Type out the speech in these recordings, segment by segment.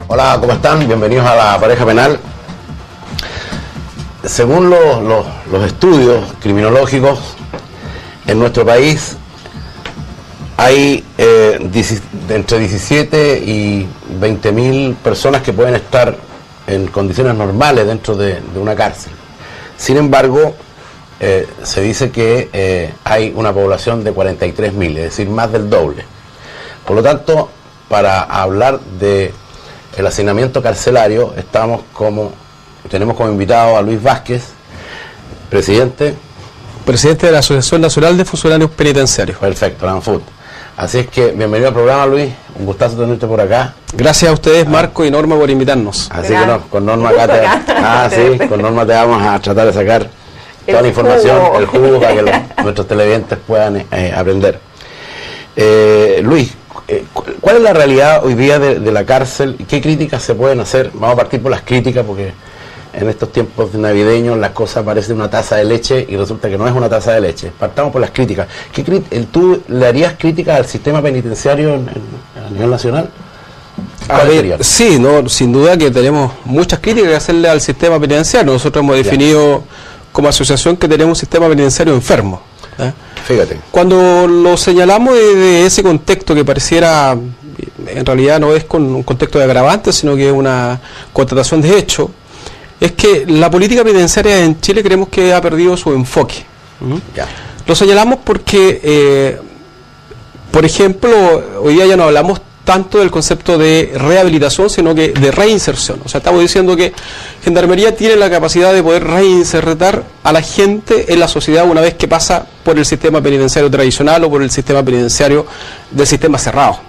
Hola, ¿cómo están? Bienvenidos a La Pareja Penal. Según los estudios criminológicos, en nuestro país hay entre 17 y 20.000 personas que pueden estar en condiciones normales dentro de una cárcel. Sin embargo, se dice que hay una población de 43.000, es decir, más del doble. Por lo tanto, para hablar de el hacinamiento carcelario, tenemos como invitado a Luis Vázquez, presidente de la Asociación Nacional de Funcionarios Penitenciarios. Perfecto, la ANFUT. Así es que bienvenido al programa, Luis, un gustazo tenerte por acá. Gracias a ustedes, Marco y Norma, por invitarnos. Así que con Norma acá con Norma te vamos a tratar de sacar toda la información, el jugo, para que nuestros televidentes puedan aprender. Luis, ¿cuál es la realidad hoy día de la cárcel? ¿Qué críticas se pueden hacer? Vamos a partir por las críticas, porque en estos tiempos navideños las cosas parecen una taza de leche y resulta que no es una taza de leche. Partamos por las críticas. ¿Tú le harías críticas al sistema penitenciario a nivel nacional? A ver, sí, no, sin duda que tenemos muchas críticas que hacerle al sistema penitenciario. Nosotros hemos definido como asociación que tenemos un sistema penitenciario enfermo. Fíjate. Cuando lo señalamos de ese contexto que pareciera, en realidad no es con un contexto de agravantes, sino que es una constatación de hecho, es que la política penitenciaria en Chile creemos que ha perdido su enfoque. Lo señalamos porque, por ejemplo, hoy día ya no hablamos tanto del concepto de rehabilitación, sino que de reinserción. O sea, estamos diciendo que Gendarmería tiene la capacidad de poder reinsertar a la gente en la sociedad una vez que pasa por el sistema penitenciario tradicional o por el sistema penitenciario del sistema cerrado.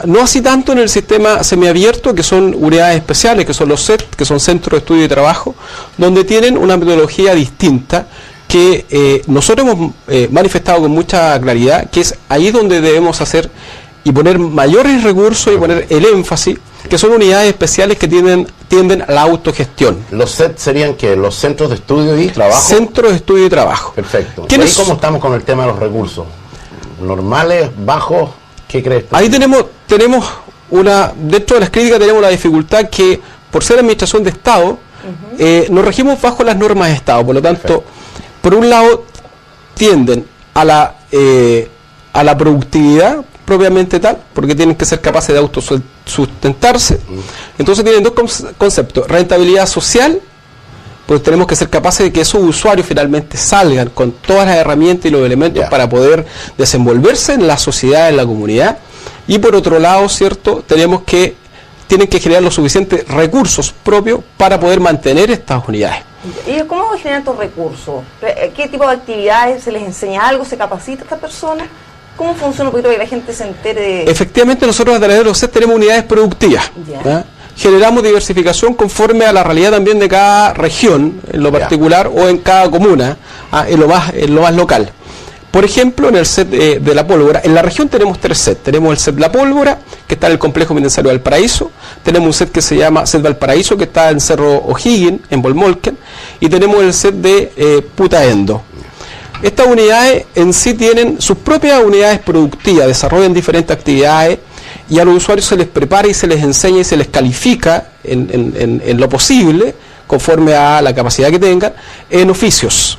No así tanto en el sistema semiabierto, que son unidades especiales, que son los CET, que son Centros de Estudio y Trabajo, donde tienen una metodología distinta que nosotros hemos manifestado con mucha claridad, que es ahí donde debemos hacer y poner mayores recursos y poner el énfasis, que son unidades especiales que tienden a la autogestión. ¿Los CET serían qué? ¿Los Centros de Estudio y Trabajo? Centros de Estudio y Trabajo. Perfecto. ¿Y ahí cómo estamos con el tema de los recursos? ¿Normales? ¿Bajos? ¿Qué crees tú? Ahí tenemos dentro de las críticas tenemos la dificultad que, por ser administración de Estado, nos regimos bajo las normas de Estado. Por lo tanto, por un lado, tienden a la productividad propiamente tal, porque tienen que ser capaces de autosustentarse. Entonces tienen dos conceptos: rentabilidad social, pues tenemos que ser capaces de que esos usuarios finalmente salgan con todas las herramientas y los elementos para poder desenvolverse en la sociedad, en la comunidad. Y por otro lado, ¿cierto?, tienen que generar los suficientes recursos propios para poder mantener estas unidades. ¿Y cómo generan estos recursos? ¿Qué tipo de actividades? ¿Se les enseña algo? ¿Se capacita a esta persona? ¿Cómo funciona un poquito para que la gente se entere de...? Efectivamente, nosotros a través de los CET tenemos unidades productivas. Generamos diversificación conforme a la realidad también de cada región, en lo particular, o en cada comuna, en lo más local. Por ejemplo, en el CET de La Pólvora, en la región tenemos 3 CET. Tenemos el CET La Pólvora, que está en el complejo penitenciario Valparaíso. Tenemos un CET que se llama CET Valparaíso, que está en Cerro O'Higgins, en Bolmolken. Y tenemos el CET de Putaendo. Estas unidades en sí tienen sus propias unidades productivas, desarrollan diferentes actividades y a los usuarios se les prepara y se les enseña y se les califica en lo posible, conforme a la capacidad que tengan, en oficios.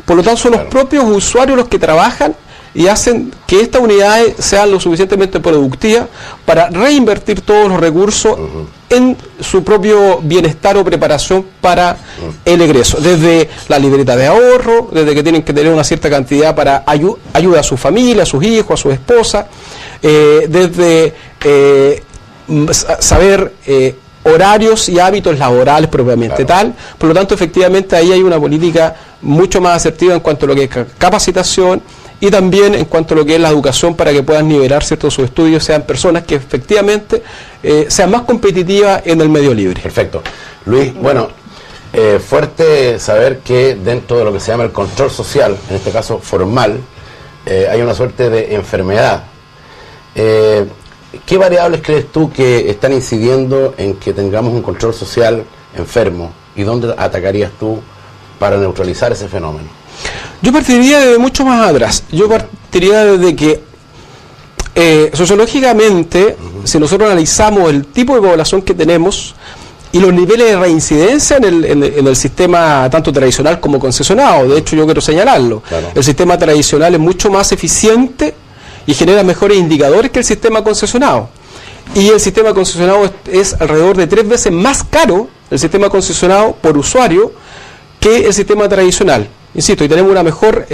Por lo tanto, son los propios usuarios los que trabajan y hacen que estas unidades sean lo suficientemente productivas para reinvertir todos los recursos en su propio bienestar o preparación para el egreso, desde la libreta de ahorro, desde que tienen que tener una cierta cantidad para ayuda a su familia, a sus hijos, a su esposa, desde saber horarios y hábitos laborales propiamente tal. Por lo tanto, efectivamente, ahí hay una política mucho más asertiva en cuanto a lo que es capacitación y también en cuanto a lo que es la educación para que puedan nivelar ciertos sus estudios, sean personas que efectivamente sean más competitivas en el medio libre. Perfecto. Luis, bueno, fuerte saber que dentro de lo que se llama el control social, en este caso formal, hay una suerte de enfermedad. ¿Qué variables crees tú que están incidiendo en que tengamos un control social enfermo? ¿Y dónde atacarías tú para neutralizar ese fenómeno? Yo partiría de mucho más atrás. Yo partiría desde que Sociológicamente, si nosotros analizamos el tipo de población que tenemos y los niveles de reincidencia en el sistema tanto tradicional como concesionado, de hecho yo quiero señalarlo, claro. El sistema tradicional es mucho más eficiente y genera mejores indicadores que el sistema concesionado. Y el sistema concesionado es alrededor de 3 veces más caro, el sistema concesionado por usuario, que el sistema tradicional. Insisto, y tenemos una mejor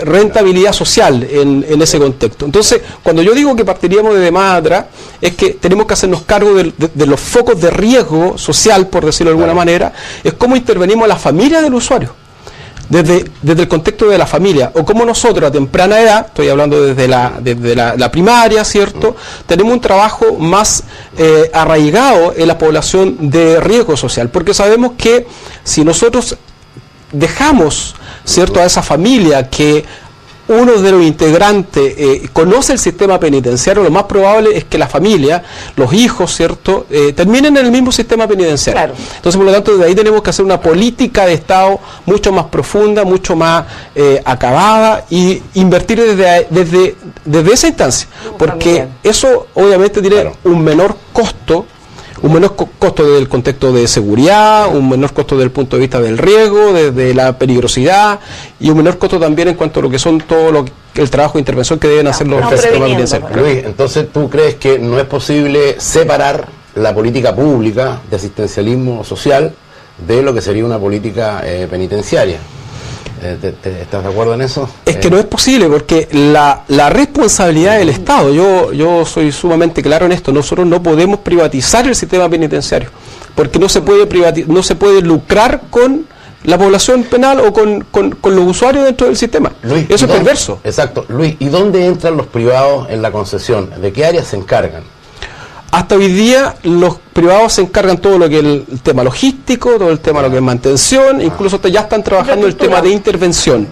rentabilidad social en ese contexto. Entonces, cuando yo digo que partiríamos desde más atrás, es que tenemos que hacernos cargo de los focos de riesgo social, por decirlo de alguna manera, es cómo intervenimos a la familia del usuario, desde el contexto de la familia, o cómo nosotros a temprana edad, estoy hablando desde la primaria, ¿cierto?, tenemos un trabajo más arraigado en la población de riesgo social, porque sabemos que si nosotros dejamos, ¿cierto?, a esa familia que uno de los integrantes conoce el sistema penitenciario, lo más probable es que la familia, los hijos, ¿cierto?, terminen en el mismo sistema penitenciario. Claro. Entonces, por lo tanto, de ahí tenemos que hacer una política de Estado mucho más profunda, mucho más acabada, y invertir desde esa instancia, porque eso obviamente tiene claro. un menor costo desde el contexto de seguridad, un menor costo desde el punto de vista del riesgo, desde la peligrosidad, y un menor costo también en cuanto a lo que son el trabajo de intervención que deben hacer los sistemas penitenciarios. Luis, entonces tú crees que no es posible separar la política pública de asistencialismo social de lo que sería una política penitenciaria. ¿Estás de acuerdo en eso? Es que no es posible, porque la responsabilidad del Estado, yo soy sumamente claro en esto, nosotros no podemos privatizar el sistema penitenciario, porque no se puede lucrar con la población penal o con los usuarios dentro del sistema. Luis, eso es perverso. Exacto. Luis, ¿y dónde entran los privados en la concesión? ¿De qué áreas se encargan? Hasta hoy día los privados se encargan todo lo que es el tema logístico, todo el tema lo que es mantención, incluso ya están trabajando el tema de intervención.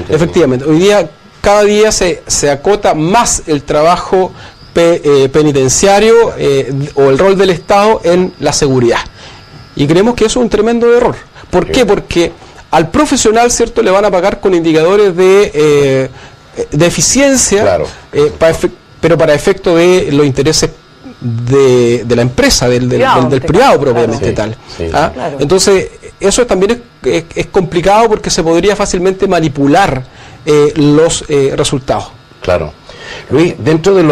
Efectivamente, hoy día, cada día se acota más el trabajo penitenciario o el rol del Estado en la seguridad. Y creemos que eso es un tremendo error. ¿Por qué? Porque al profesional, ¿cierto?, le van a pagar con indicadores de eficiencia, claro. Pero para efecto de los intereses de la empresa, del privado propiamente tal. Claro. Entonces, eso también es complicado, porque se podría fácilmente manipular los resultados. Claro. Luis, dentro de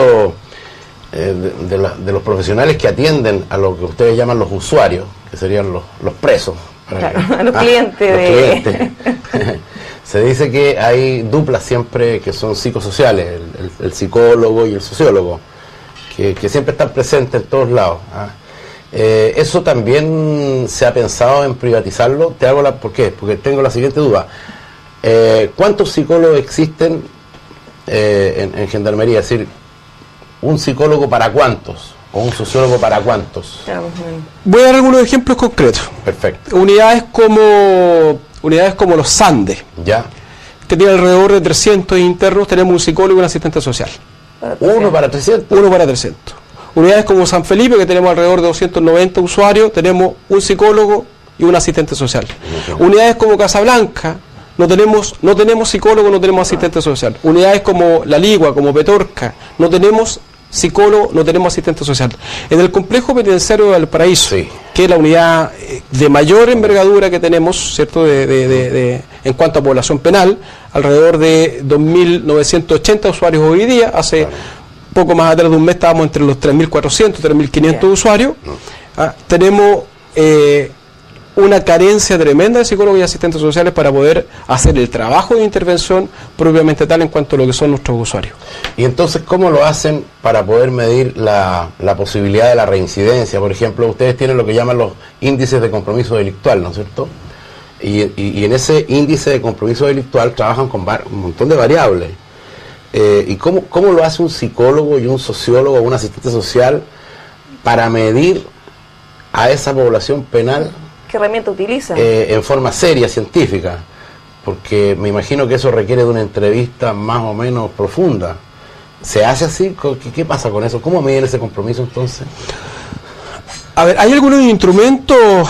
los profesionales que atienden a lo que ustedes llaman los usuarios, que serían los presos, claro, los clientes. Se dice que hay duplas siempre que son psicosociales, el psicólogo y el sociólogo, que siempre están presentes en todos lados. ¿Eso también se ha pensado en privatizarlo? ¿Por qué? Porque tengo la siguiente duda. ¿Cuántos psicólogos existen en Gendarmería? Es decir, ¿un psicólogo para cuántos? ¿O un sociólogo para cuántos? Voy a dar algunos ejemplos concretos. Perfecto. Unidades como los Andes, ya, que tiene alrededor de 300 internos, tenemos un psicólogo y un asistente social. ¿Uno para 300? Uno para 300. Unidades como San Felipe, que tenemos alrededor de 290 usuarios, tenemos un psicólogo y un asistente social. Unidades como Casablanca, no tenemos psicólogo, no tenemos asistente social. Unidades como La Ligua, como Petorca, no tenemos psicólogo, no tenemos asistente social. En el complejo penitenciario de Valparaíso, sí, que es la unidad de mayor envergadura que tenemos, ¿cierto?, en cuanto a población penal, alrededor de 2.980 usuarios hoy día. Hace poco más atrás de un mes estábamos entre los 3.400, 3.500 usuarios. Tenemos una carencia tremenda de psicólogos y asistentes sociales para poder hacer el trabajo de intervención propiamente tal en cuanto a lo que son nuestros usuarios. Y entonces, ¿cómo lo hacen para poder medir la posibilidad de la reincidencia? Por ejemplo, ustedes tienen lo que llaman los índices de compromiso delictual, ¿no es cierto? Y en ese índice de compromiso delictual trabajan con un montón de variables. ¿Y cómo lo hace un psicólogo y un sociólogo o un asistente social para medir a esa población penal? ¿Qué herramienta utilizan? En forma seria, científica, porque me imagino que eso requiere de una entrevista más o menos profunda. ¿Se hace así? ¿Qué pasa con eso? ¿Cómo miden ese compromiso entonces? A ver, hay algunos instrumentos,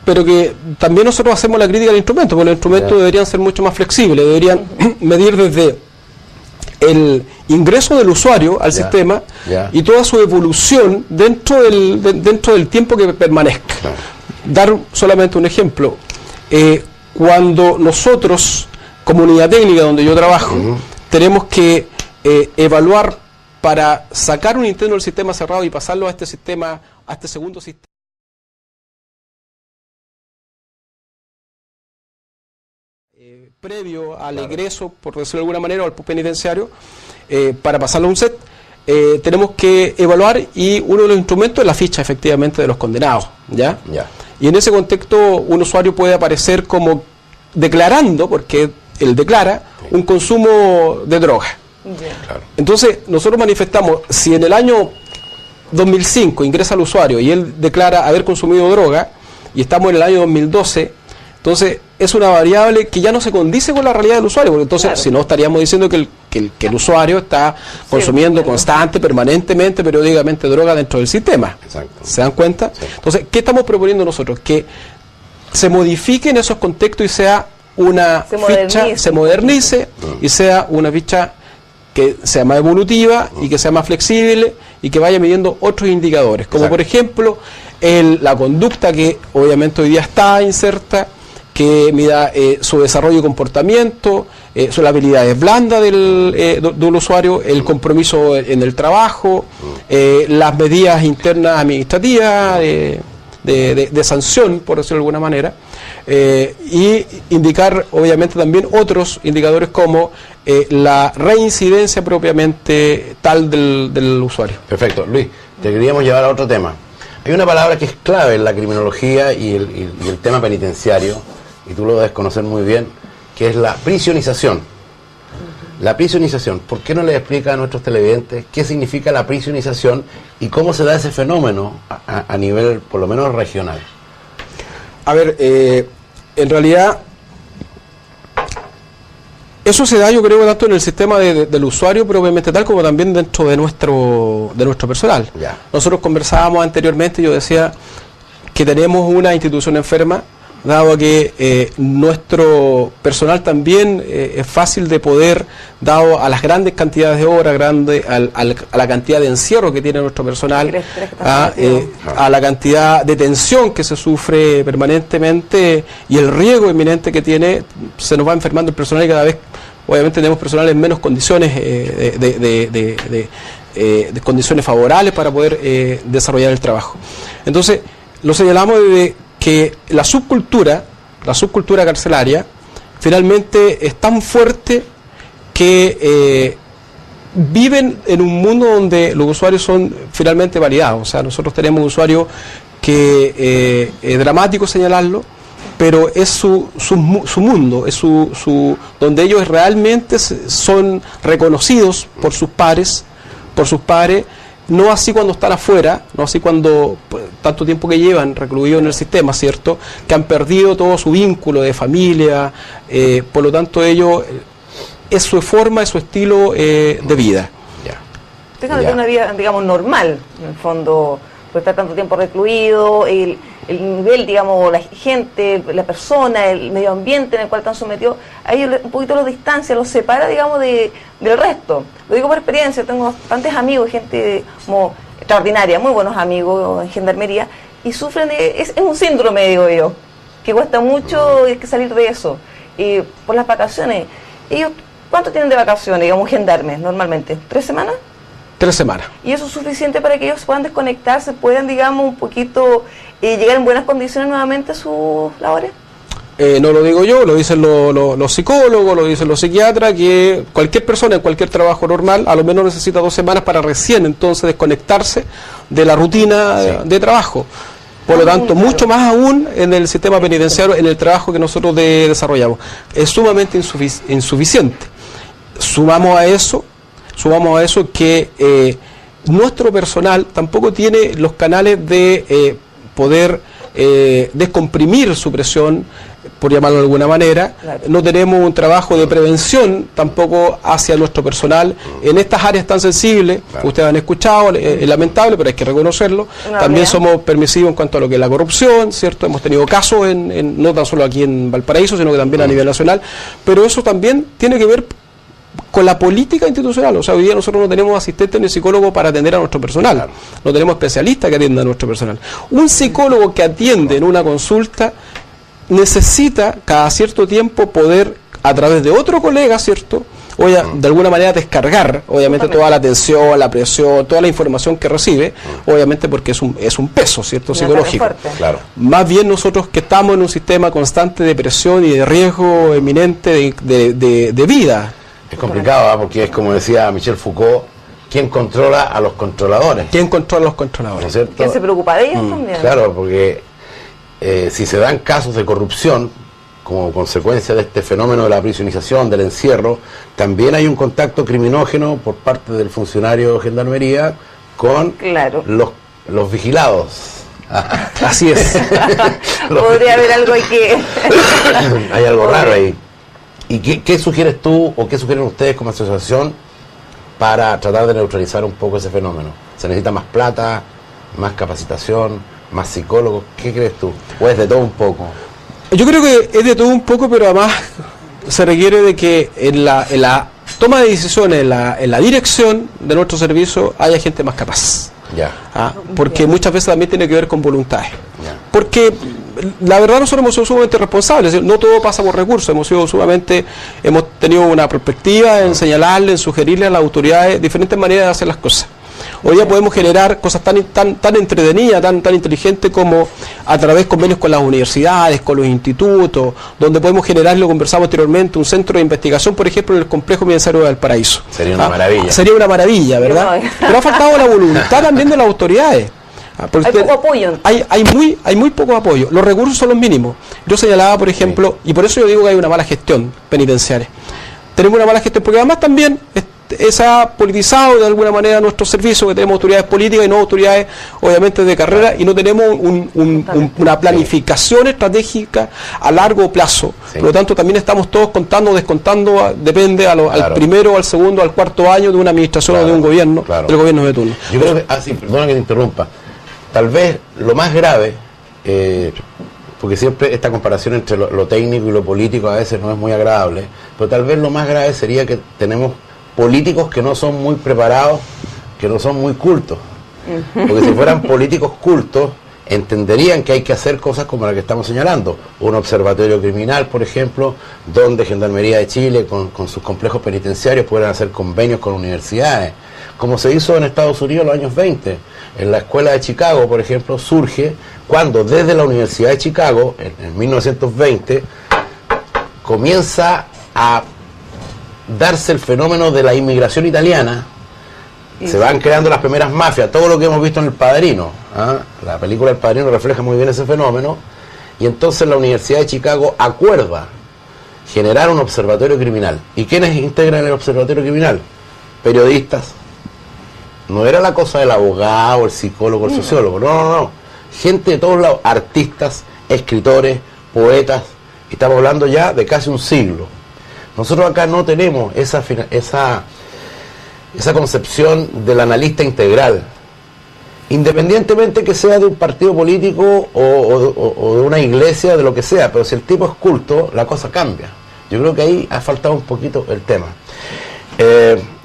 pero que también nosotros hacemos la crítica al instrumento, porque los instrumentos deberían ser mucho más flexibles, deberían medir desde el ingreso del usuario al sistema y toda su evolución dentro del tiempo que permanezca. Claro. Dar solamente un ejemplo. Cuando nosotros, como unidad técnica donde yo trabajo, tenemos que evaluar para sacar un interno del sistema cerrado y pasarlo a este sistema, a este segundo sistema, previo al ingreso, por decirlo de alguna manera, o al penitenciario, para pasarlo a un set, tenemos que evaluar, y uno de los instrumentos es la ficha efectivamente de los condenados, ¿ya? Y en ese contexto un usuario puede aparecer como declarando, porque él declara, un consumo de droga. Claro. Entonces nosotros manifestamos, si en el año 2005 ingresa el usuario y él declara haber consumido droga, y estamos en el año 2012, entonces es una variable que ya no se condice con la realidad del usuario, porque entonces si no estaríamos diciendo que el usuario está consumiendo constante, permanentemente, periódicamente droga dentro del sistema. Exacto. ¿Se dan cuenta? Sí. Entonces, ¿qué estamos proponiendo nosotros? Que se modifiquen esos contextos y sea una ficha, se modernice y sea una ficha que sea más evolutiva y que sea más flexible y que vaya midiendo otros indicadores, como por ejemplo la conducta, que obviamente hoy día está inserta, que mida su desarrollo y comportamiento, las habilidades blandas del usuario, el compromiso en el trabajo, las medidas internas administrativas de sanción, por decirlo de alguna manera, y indicar obviamente también otros indicadores como la reincidencia propiamente tal del usuario. Perfecto. Luis, te queríamos llevar a otro tema. Hay una palabra que es clave en la criminología y el tema penitenciario, y tú lo debes conocer muy bien, que es la prisionización. La prisionización, ¿por qué no le explica a nuestros televidentes qué significa la prisionización y cómo se da ese fenómeno a nivel, por lo menos, regional? A ver, en realidad, eso se da, yo creo, tanto en el sistema del usuario propiamente tal, como también dentro de nuestro personal. Nosotros conversábamos anteriormente, yo decía que tenemos una institución enferma, dado que nuestro personal también es fácil de poder, dado a las grandes cantidades de horas, a la cantidad de encierro que tiene nuestro personal, a la cantidad de tensión que se sufre permanentemente y el riesgo inminente que tiene, se nos va enfermando el personal, y cada vez obviamente tenemos personal en menos condiciones de condiciones favorables para poder desarrollar el trabajo. Entonces, lo señalamos de que la subcultura carcelaria finalmente es tan fuerte que viven en un mundo donde los usuarios son finalmente validados. O sea, nosotros tenemos usuarios que es dramático señalarlo, pero es su mundo, es donde ellos realmente son reconocidos por sus pares, no así cuando están afuera, no así cuando tanto tiempo que llevan recluidos en el sistema, ¿cierto? Que han perdido todo su vínculo de familia, por lo tanto ellos, es su forma, es su estilo de vida. Dejan de tener una vida, digamos, normal, en el fondo, por estar tanto tiempo recluido, el nivel, digamos, la gente, la persona, el medio ambiente en el cual están sometidos, ahí un poquito los distancia, los separa, digamos, del resto. Lo digo por experiencia, tengo bastantes amigos, gente como extraordinaria, muy buenos amigos en gendarmería, y sufren, es un síndrome, digo yo, que cuesta mucho que salir de eso. Por las vacaciones, ellos, ¿cuánto tienen de vacaciones, digamos, gendarmes normalmente? ¿3 semanas? 3 semanas. ¿Y eso es suficiente para que ellos puedan desconectarse, puedan, digamos, un poquito llegar en buenas condiciones nuevamente a sus labores? No lo digo yo, lo dicen los psicólogos, lo dicen los psiquiatras, que cualquier persona en cualquier trabajo normal a lo menos necesita 2 semanas para recién entonces desconectarse de la rutina de trabajo. Por lo tanto, mucho más aún en el sistema penitenciario, en el trabajo que nosotros desarrollamos. Es sumamente insuficiente. Sumamos a eso que nuestro personal tampoco tiene los canales de poder descomprimir su presión, por llamarlo de alguna manera. No tenemos un trabajo de prevención tampoco hacia nuestro personal en estas áreas tan sensibles. Ustedes han escuchado, es lamentable, pero hay que reconocerlo. También somos permisivos en cuanto a lo que es la corrupción, ¿cierto? Hemos tenido casos no tan solo aquí en Valparaíso, sino que también a nivel nacional, pero eso también tiene que ver con la política institucional. O sea, hoy día nosotros no tenemos asistentes ni psicólogos para atender a nuestro personal. Claro. No tenemos especialistas que atiendan a nuestro personal. Un psicólogo que atiende en una consulta necesita cada cierto tiempo poder, a través de otro colega, ¿cierto?, de alguna manera descargar, obviamente, toda la tensión, la presión, toda la información que recibe, obviamente porque es un peso, ¿cierto?, psicológico. Claro. Más bien nosotros que estamos en un sistema constante de presión y de riesgo eminente de vida. Es complicado, porque es como decía Michel Foucault, ¿quién controla a los controladores? ¿Quién controla a los controladores? ¿No es cierto? ¿Quién se preocupa de ellos también? Claro, porque si se dan casos de corrupción, como consecuencia de este fenómeno de la prisionización, del encierro, también hay un contacto criminógeno por parte del funcionario de Gendarmería con los vigilados. Así es. Podría haber algo ahí que... Hay algo raro ahí. ¿Y qué sugieres tú o qué sugieren ustedes como asociación para tratar de neutralizar un poco ese fenómeno? ¿Se necesita más plata, más capacitación, más psicólogos? ¿Qué crees tú? ¿O es de todo un poco? Yo creo que es de todo un poco, pero además se requiere de que en la toma de decisiones, en la dirección de nuestro servicio, haya gente más capaz. Porque muchas veces también tiene que ver con voluntades. Porque la verdad nosotros hemos sido sumamente responsables, no todo pasa por recursos, hemos tenido una perspectiva en señalarle, en sugerirle a las autoridades diferentes maneras de hacer las cosas. Hoy día podemos generar cosas tan entretenidas, tan inteligentes como a través de convenios con las universidades, con los institutos, donde podemos generar, lo conversamos anteriormente, un centro de investigación, por ejemplo, en el complejo penitenciario de Valparaíso. Sería una maravilla. Sería una maravilla, ¿verdad? Pero ha faltado la voluntad también de las autoridades. Hay poco apoyo. Hay muy poco apoyo. Los recursos son los mínimos. Yo señalaba, por ejemplo, y por eso yo digo que hay una mala gestión penitenciaria. Tenemos una mala gestión, porque además también se ha politizado de alguna manera nuestro servicio, que tenemos autoridades políticas y no autoridades, obviamente, de carrera, y no tenemos una planificación estratégica a largo plazo. Por lo tanto, también estamos todos contando, descontando, depende al primero, al segundo, al cuarto año de una administración o de un gobierno, del gobierno de turno. Yo creo que, perdona que te interrumpa, tal vez lo más grave, porque siempre esta comparación entre lo técnico y lo político a veces no es muy agradable, pero tal vez lo más grave sería que tenemos políticos que no son muy preparados, que no son muy cultos. Porque si fueran políticos cultos, entenderían que hay que hacer cosas como la que estamos señalando. Un observatorio criminal, por ejemplo, donde Gendarmería de Chile, con sus complejos penitenciarios, puedan hacer convenios con universidades, como se hizo en Estados Unidos en los años 20. En la escuela de Chicago, por ejemplo, surge cuando desde la Universidad de Chicago, en 1920, comienza a darse el fenómeno de la inmigración italiana. Se van creando las primeras mafias, todo lo que hemos visto en El Padrino. La película El Padrino refleja muy bien ese fenómeno, y entonces la Universidad de Chicago acuerda generar un observatorio criminal. ¿Y quiénes integran el observatorio criminal? Periodistas. No era la cosa del abogado, el psicólogo, el sociólogo, no. Gente de todos lados, artistas, escritores, poetas. Estamos hablando ya de casi un siglo. Nosotros acá no tenemos esa concepción del analista integral, independientemente que sea de un partido político o de una iglesia, de lo que sea, pero si el tipo es culto, la cosa cambia. Yo creo que ahí ha faltado un poquito el tema.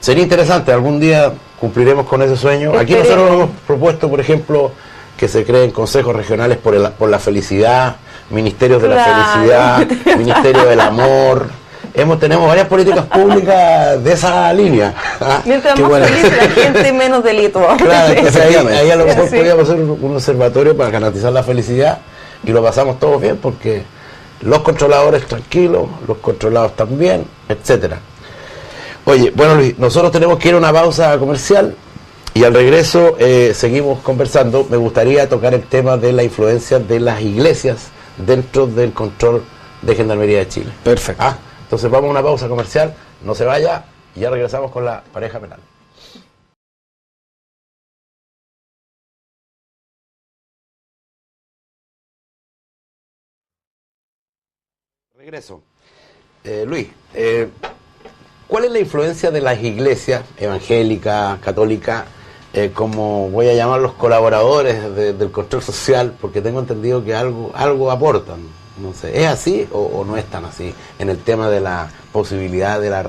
Sería interesante, algún día cumpliremos con ese sueño. Aquí nosotros hemos propuesto, por ejemplo, que se creen consejos regionales por la felicidad, ministerios de la felicidad, ministerio del amor. Tenemos varias políticas públicas de esa línea. Mientras más feliz la gente, menos delito. Claro, ahí a lo mejor podríamos hacer un observatorio para garantizar la felicidad, y lo pasamos todos bien, porque los controladores tranquilos, los controlados también, etcétera. Oye, bueno, Luis, nosotros tenemos que ir a una pausa comercial, y al regreso seguimos conversando. Me gustaría tocar el tema de la influencia de las iglesias dentro del control de Gendarmería de Chile. Perfecto. Entonces vamos a una pausa comercial, no se vaya, y ya regresamos con la pareja penal. Regreso. Luis, ¿cuál es la influencia de las iglesias evangélicas, católicas, como voy a llamar los colaboradores del control social? Porque tengo entendido que algo aportan. No sé, ¿es así o no es tan así en el tema de la posibilidad de la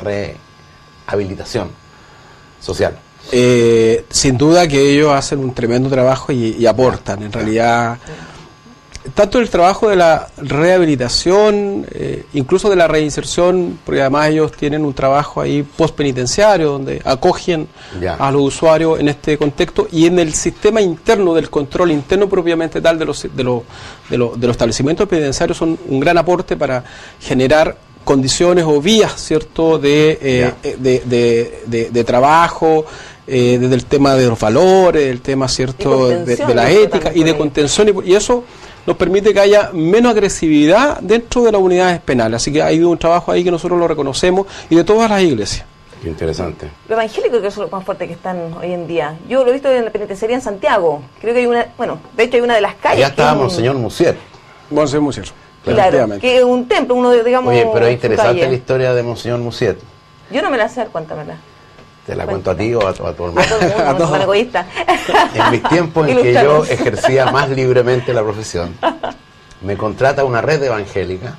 habilitación social. Sin duda que ellos hacen un tremendo trabajo y aportan, en realidad, tanto el trabajo de la rehabilitación, incluso de la reinserción, porque además ellos tienen un trabajo ahí postpenitenciario, donde acogen a los usuarios en este contexto, y en el sistema interno del control interno propiamente tal de los establecimientos penitenciarios son un gran aporte para generar condiciones o vías, ¿cierto?, de trabajo, desde el tema de los valores, el tema, ¿cierto?, de la ética y de contención, y eso nos permite que haya menos agresividad dentro de las unidades penales. Así que hay un trabajo ahí que nosotros lo reconocemos, y de todas las iglesias. Qué interesante. Lo evangélico, que es lo más fuerte que están hoy en día. Yo lo he visto en la penitenciaría en Santiago. Creo que hay una, bueno, de hecho hay una de las calles. Allá estaba Monseñor Musier. Monseñor Musier. Claro, que es un templo, uno de, digamos. Oye, pero es interesante la historia de Monseñor Musier. Yo no me la sé, cuéntamela. ¿Te la cuento a ti o a todo el mundo? A todo el mundo, no soy egoísta. En mis tiempos en que yo ejercía más libremente la profesión, me contrata una red evangélica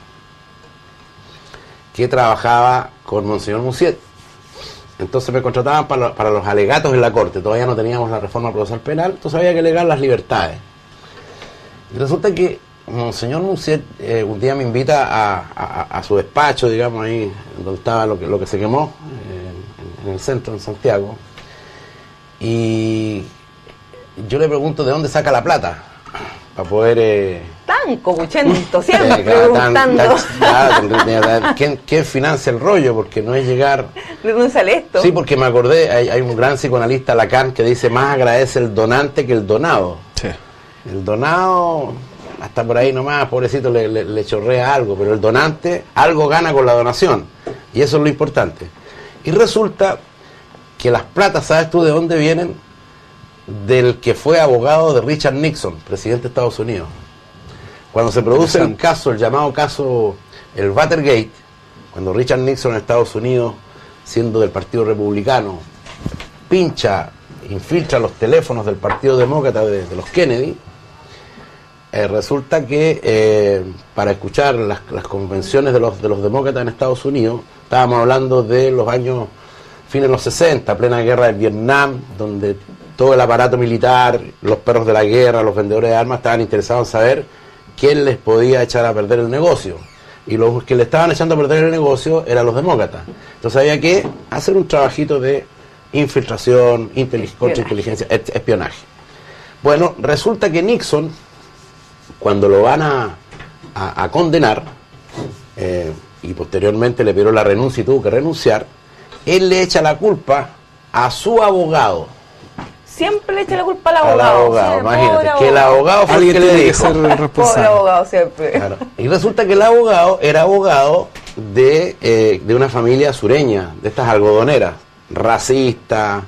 que trabajaba con Monseñor Musier. Entonces me contrataban para los alegatos en la corte. Todavía no teníamos la reforma procesal penal, entonces había que alegar las libertades. Y resulta que Monseñor Musier un día me invita a su despacho, digamos, ahí donde estaba lo que se quemó, en el centro, en Santiago, y yo le pregunto de dónde saca la plata para poder... Tan copuchento, siempre preguntando. ¿Quién financia el rollo? Porque no es llegar... ¿Dónde sale esto? Sí, porque me acordé, hay un gran psicoanalista, Lacan, que dice: más agradece el donante que el donado. Sí. El donado, hasta por ahí nomás, pobrecito, le chorrea algo, pero el donante algo gana con la donación, y eso es lo importante. Y resulta que las platas, ¿sabes tú de dónde vienen? Del que fue abogado de Richard Nixon, presidente de Estados Unidos. Cuando se produce el caso, el llamado caso, el Watergate, cuando Richard Nixon en Estados Unidos, siendo del Partido Republicano, infiltra los teléfonos del Partido Demócrata de los Kennedy, resulta que para escuchar las convenciones de los demócratas en Estados Unidos, estábamos hablando de los años, fines de los 60, plena guerra de Vietnam, donde todo el aparato militar, los perros de la guerra, los vendedores de armas estaban interesados en saber quién les podía echar a perder el negocio. Y los que le estaban echando a perder el negocio eran los demócratas. Entonces había que hacer un trabajito de infiltración, contrainteligencia, espionaje. Bueno, resulta que Nixon, cuando lo van a condenar, y posteriormente le pidió la renuncia y tuvo que renunciar, él le echa la culpa a su abogado. Siempre le echa la culpa al abogado. Imagínate, que el abogado fue el que le dijo. Pobre abogado siempre. Claro. Y resulta que el abogado era abogado de una familia sureña, de estas algodoneras, racista,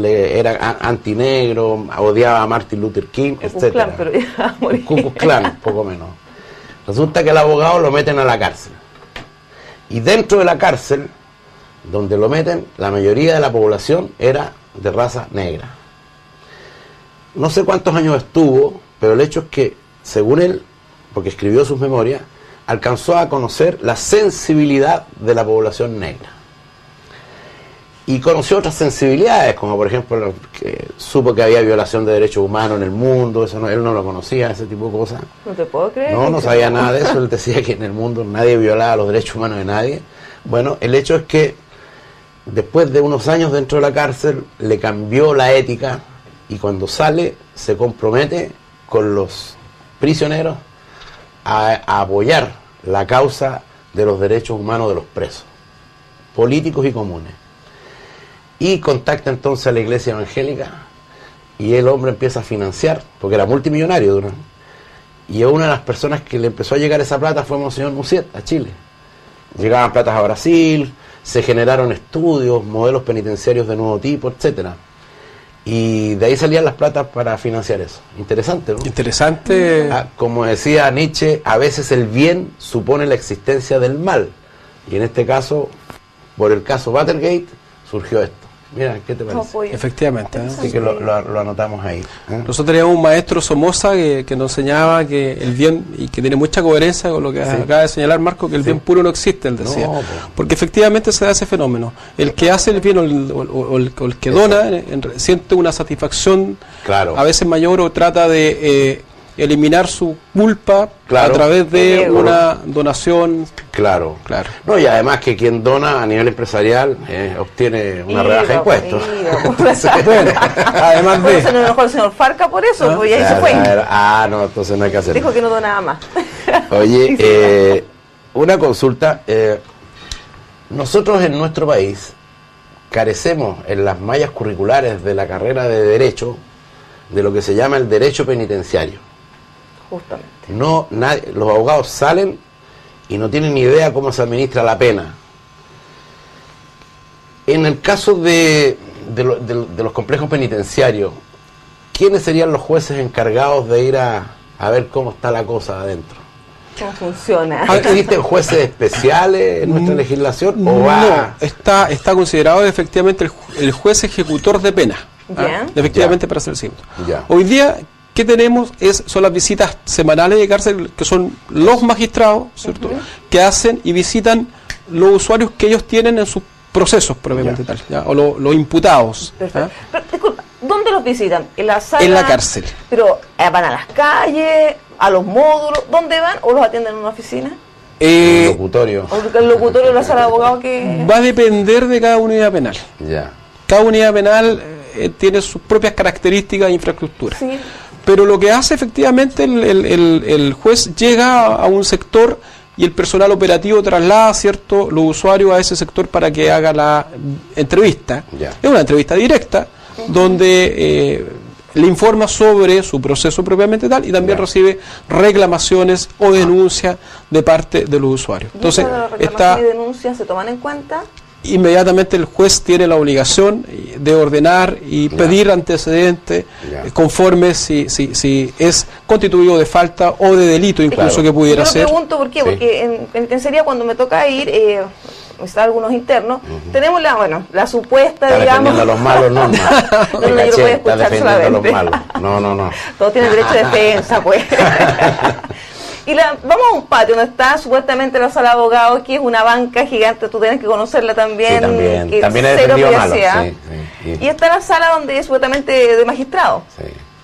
era antinegro, odiaba a Martin Luther King, etc. Ku Klux Klan, poco menos. Resulta que el abogado lo meten a la cárcel. Y dentro de la cárcel, donde lo meten, la mayoría de la población era de raza negra. No sé cuántos años estuvo, pero el hecho es que, según él, porque escribió sus memorias, alcanzó a conocer la sensibilidad de la población negra. Y conoció otras sensibilidades, como por ejemplo, que supo que había violación de derechos humanos en el mundo, eso no, él no lo conocía, ese tipo de cosas. No te puedo creer. No sabía nada de eso, él decía que en el mundo nadie violaba los derechos humanos de nadie. Bueno, el hecho es que después de unos años dentro de la cárcel, le cambió la ética, y cuando sale se compromete con los prisioneros a apoyar la causa de los derechos humanos de los presos, políticos y comunes. Y contacta entonces a la iglesia evangélica, y el hombre empieza a financiar, porque era multimillonario, ¿no? Y una de las personas que le empezó a llegar esa plata fue Monseñor Musier, a Chile. Llegaban platas a Brasil, se generaron estudios, modelos penitenciarios de nuevo tipo, etcétera. Y de ahí salían las platas para financiar eso. Interesante, ¿no? Interesante. Como decía Nietzsche, a veces el bien supone la existencia del mal. Y en este caso, por el caso Watergate, surgió esto. Mira, ¿qué te parece? Efectivamente. Así que lo anotamos ahí. Nosotros teníamos un maestro Somoza que nos enseñaba que el bien, y que tiene mucha coherencia con lo que acaba de señalar Marco, que el bien puro no existe, él decía. No, porque efectivamente se da ese fenómeno. El que hace el bien o el que dona siente una satisfacción a veces mayor, o trata de eliminar su culpa a través de una donación. Claro. No, y además que quien dona a nivel empresarial obtiene una rebaja de impuestos. Bueno, además de... Se nos enojó el señor Farca por eso, pues ahí se fue. No, entonces no hay que hacerlo. Dijo que no donaba más. Oye, una consulta. Nosotros en nuestro país carecemos en las mallas curriculares de la carrera de Derecho de lo que se llama el derecho penitenciario. Justamente. Los abogados salen y no tienen ni idea cómo se administra la pena. En el caso de los complejos penitenciarios, ¿quiénes serían los jueces encargados de ir a ver cómo está la cosa adentro? ¿Cómo funciona? ¿Existen jueces especiales en nuestra legislación? No, está considerado efectivamente el juez ejecutor de pena. Efectivamente, para ser simple. Hoy día, ¿qué tenemos? Son las visitas semanales de cárcel, que son los magistrados, ¿cierto? Que hacen y visitan los usuarios que ellos tienen en sus procesos propiamente tal, o los imputados. Pero, disculpa, ¿dónde los visitan? ¿En la sala? En la cárcel. ¿Pero van a las calles, a los módulos? ¿Dónde van? ¿O los atienden en una oficina? El locutorio. ¿O el locutorio de la sala de abogados? Que va a depender de cada unidad penal. Cada unidad penal tiene sus propias características e infraestructuras. Sí. Pero lo que hace efectivamente el juez llega a un sector y el personal operativo traslada, ¿cierto?, los usuarios a ese sector para que haga la entrevista. Es una entrevista directa donde le informa sobre su proceso propiamente tal, y también recibe reclamaciones o denuncias de parte de los usuarios. Entonces, ¿reclamaciones y denuncias se toman en cuenta? Inmediatamente el juez tiene la obligación de ordenar y pedir antecedentes conforme si es constituido de falta o de delito incluso que pudiera ser. Yo pregunto por qué, porque en penitenciaría cuando me toca ir, están algunos internos, tenemos la supuesta, está digamos... defendiendo a los malos, no. Yo no puedo escuchar solamente. A los malos. No. Todos tienen derecho de defensa, pues. Y vamos a un patio donde está supuestamente la sala de abogados, que es una banca gigante, tú tienes que conocerla también. Sí, también he defendido malos. Y está la sala donde es supuestamente de magistrado.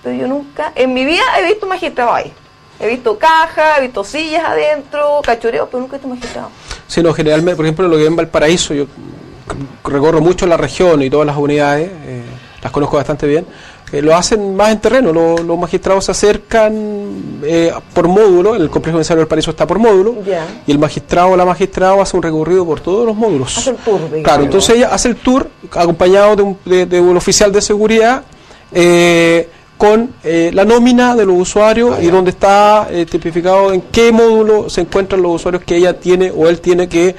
Pero yo nunca, en mi vida he visto magistrado ahí. He visto cajas, he visto sillas adentro, cachureos, pero nunca he visto magistrado. Sí, no, generalmente, por ejemplo, lo que en Valparaíso, yo recorro mucho la región y todas las unidades, las conozco bastante bien. Lo hacen más en terreno, los magistrados se acercan por módulo, el complejo penitenciario del Valparaíso está por módulo, y el magistrado o la magistrada hace un recorrido por todos los módulos. Hace el tour, digamos. Claro, entonces ella hace el tour acompañado de un oficial de seguridad con la nómina de los usuarios y donde está tipificado en qué módulo se encuentran los usuarios que ella tiene o él tiene que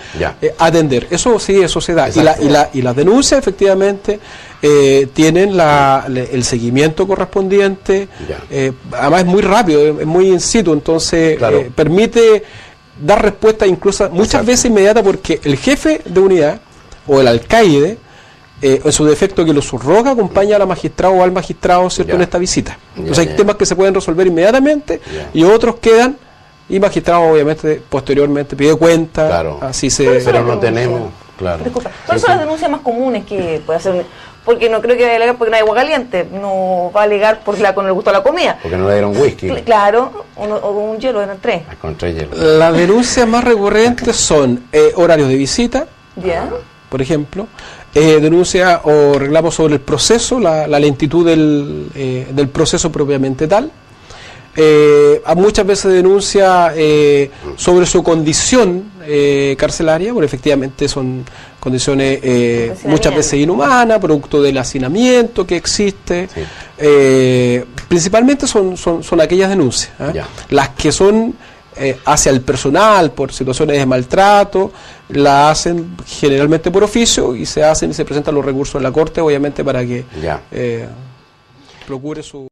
atender. Eso sí, eso se da. Y las denuncias efectivamente tienen el seguimiento correspondiente. Además es muy rápido, es muy in situ, entonces permite dar respuesta incluso muchas veces inmediata, porque el jefe de unidad o el alcaide, en su defecto que lo subroga, acompaña a la magistrada o al magistrado, ¿cierto?, en esta visita. Entonces hay temas que se pueden resolver inmediatamente y otros quedan, y magistrado obviamente posteriormente pide cuenta, así se... Pero no tenemos, Disculpa, ¿cuáles son las denuncias más comunes que puede hacer? Porque no creo que vaya a alegar porque no hay agua caliente, no va a alegar con el gusto de la comida. Porque no le dieron whisky. Claro, o un hielo, eran 3. Con 3 hielos. Las denuncias más recurrentes son horarios de visita, por ejemplo, denuncia o reclamos sobre el proceso, la lentitud del proceso propiamente tal. Muchas veces denuncia sobre su condición carcelaria, porque efectivamente son condiciones muchas veces inhumanas, producto del hacinamiento que existe. Principalmente son aquellas denuncias, las que son hacia el personal por situaciones de maltrato, la hacen generalmente por oficio y se presentan los recursos en la corte, obviamente, para que procure su...